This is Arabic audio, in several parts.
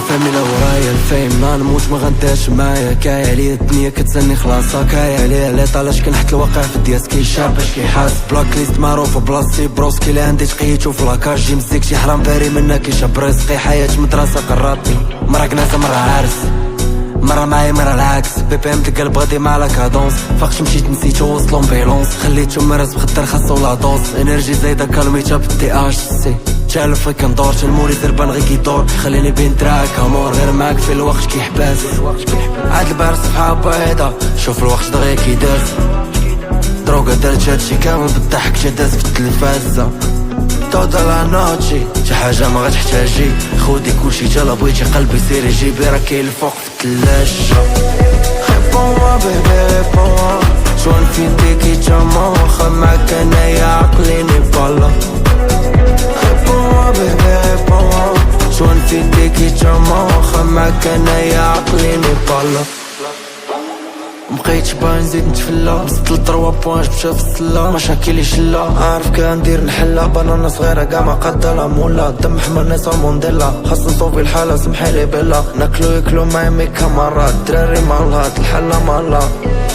فهمي لا ورايا الفايم ما نموت ما غنداش معايا كايا عليا الدنيا كتسني خلاصها كايا عليا لا طالاش كنحط الواقع في الدياس كيشاب باش كيحاس بلاك ليست معروفة بلاصتي بروسكي لا عندي تقيتو في لاكاج جي مزيك شي حرام باري منا كيشاب رزقي حياة مدرسة قراتني مرة كناسة مرة عرس مرة معايا مرة العكس بي ام القلب غادي مع لا كادونس فاقش مشيت نسيتو وسط لومبيلونس خليتو مرز بخدر خاصو لا دوس انرجي زايدة كالميتا بالدي اش سي تالف كندور الموري دربان غي كيدور خليني بين تراك امور غير معاك في الوقت كيحباس عاد البار صفحة بيضا شوف الوقت دغيا كيداز دروغا دارت هادشي كامل بالضحك تداز في التلفازة تودا لا نوتشي شي حاجة ما غتحتاجي خودي كلشي تا لا بغيتي قلبي سيري جيبي راه كاين الفوق في الثلاجة ريبون بيبي ريبون شوان في ديكي تما واخا معاك انايا عقلي نيبالا ريبون بيبي ريبون شوان في ديكي تما واخا معاك انايا عقلي نيبالا مبقيتش باغي نزيد نتفلا بزدت ل3 بوان جبتها في السلا مشاكلي شلا عارف كندير نحلا بنانا صغيرة كاع ما قادة لا مولا دم حمر ناس المونديلا خاص نصوفي الحالة سمحيلي بلا ناكلو ياكلو معايا ميكا مرات دراري مالهات الحالة مالا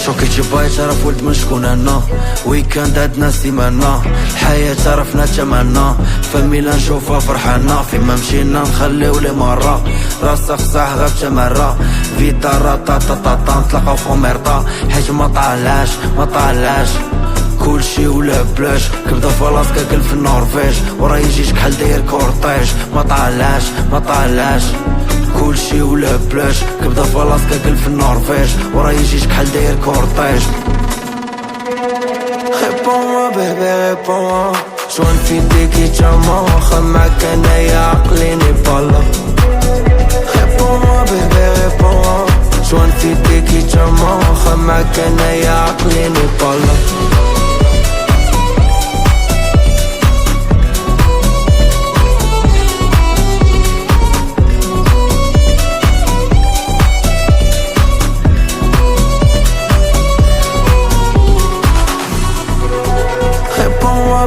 شوكي باي تعرف ولد من شكون انا ويكاند عندنا سيمانة الحياة عرفنا تمنا فمي لا نشوفها فرحانة فيما مشينا نخليو لي مرة راسك صح غير تمرة فيتا راتا تاتا نتلاقاو في مرتا حيت ما طالعاش كلشي ولا بلاش كبدا فلاسكا كل في النرويج وراه يجيك بحال داير كورطيج ما طالعاش كلشي ولا بلاش كبدا فلاسكا كل في النرويج وراه يجيك بحال داير كورطيج ريبون بيبي ريبون شوان في ديكي تما واخا معاك انايا عقلي نيبالا ريبون بيبي ريبون شوان في ديكي تما واخا معاك انايا عقلي نيبالا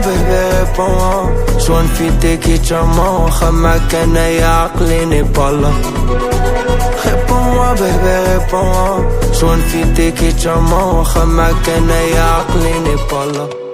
بيبي ريبون شوان في ديكي تما واخا معاك انايا عقلي نيبالا ريبون بيبي ريبون شوان في ديكي تما واخا معاك انايا عقلي نيبالا